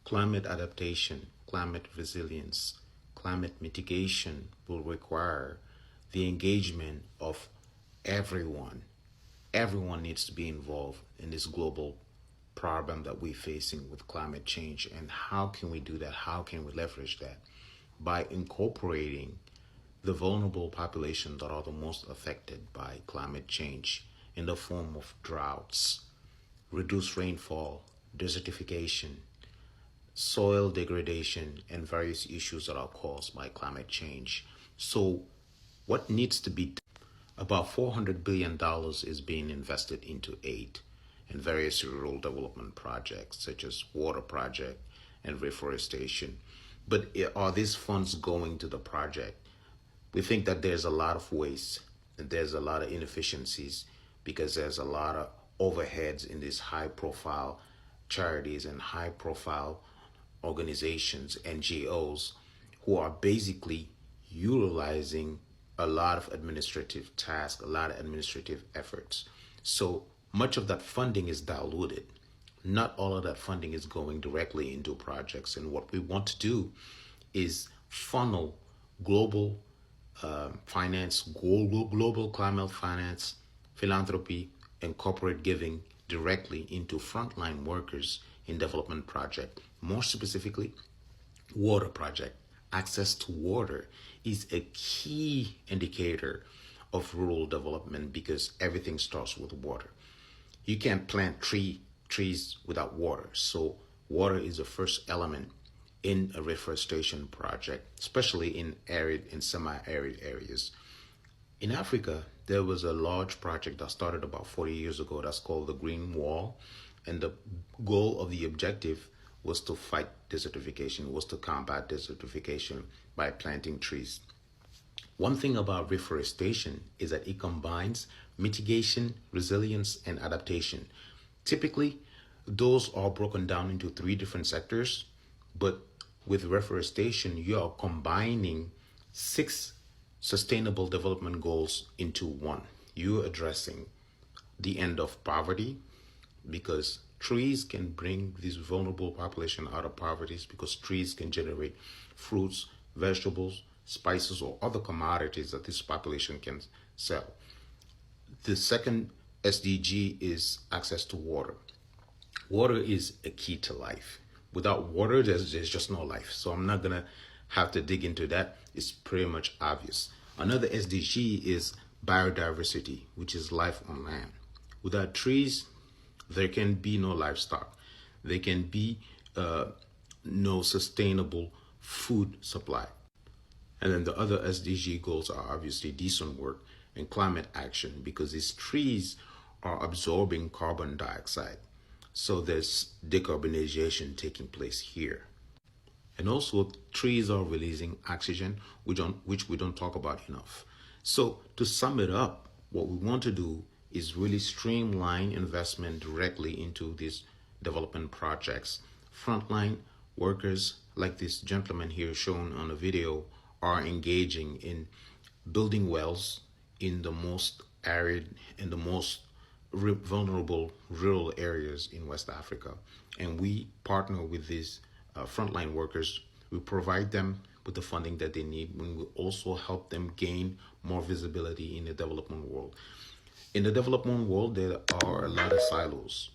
Climate adaptation, climate resilience, climate mitigation will require the engagement of everyone. Everyone needs to be involved in this global problem that we're facing with climate change. And how can we do that? How can we leverage that? By incorporating the vulnerable population that are the most affected by climate change in the form of droughts, reduced rainfall, desertification, soil degradation, and various issues that are caused by climate change. So, what needs to be done? About $400 billion is being invested into aid and various rural development projects, such as water project and reforestation. But are these funds going to the project? We think that there's a lot of waste and there's a lot of inefficiencies because there's a lot of overheads in these high profile charities and high profile organizations, NGOs, who are basically utilizing a lot of administrative tasks, a lot of administrative efforts. So much of that funding is diluted. Not all of that funding is going directly into projects. And what we want to do is funnel global finance, global climate finance, philanthropy, and corporate giving directly into frontline workers in development project. More specifically, water project. Access to water is a key indicator of rural development because everything starts with water. You can't plant trees without water. So water is the first element in a reforestation project, especially in arid and semi-arid areas. In Africa, there was a large project that started about 40 years ago that's called the Green Wall. And the goal of the objective was to fight desertification, was to combat desertification by planting trees. One thing about reforestation is that it combines mitigation, resilience, and adaptation. Typically, those are broken down into three different sectors, but with reforestation, you are combining 6 sustainable development goals into one. You're addressing the end of poverty, because trees can bring this vulnerable population out of poverty, because trees can generate fruits, vegetables, spices, or other commodities that this population can sell. The second SDG is access to water. Water is a key to life. Without water, there's just no life. So I'm not gonna have to dig into that. It's pretty much obvious. Another SDG is biodiversity, which is life on land. Without trees, there can be no livestock. There can be no sustainable food supply. And then the other SDG goals are obviously decent work and climate action, because these trees are absorbing carbon dioxide. So there's decarbonization taking place here. And also trees are releasing oxygen, which we don't talk about enough. So to sum it up, what we want to do is really streamline investment directly into these development projects. Frontline workers like this gentleman here shown on the video are engaging in building wells in the most arid and the most vulnerable rural areas in West Africa. And we partner with these frontline workers. We provide them with the funding that they need, and we also help them gain more visibility in the development world. In the development world, there are a lot of silos.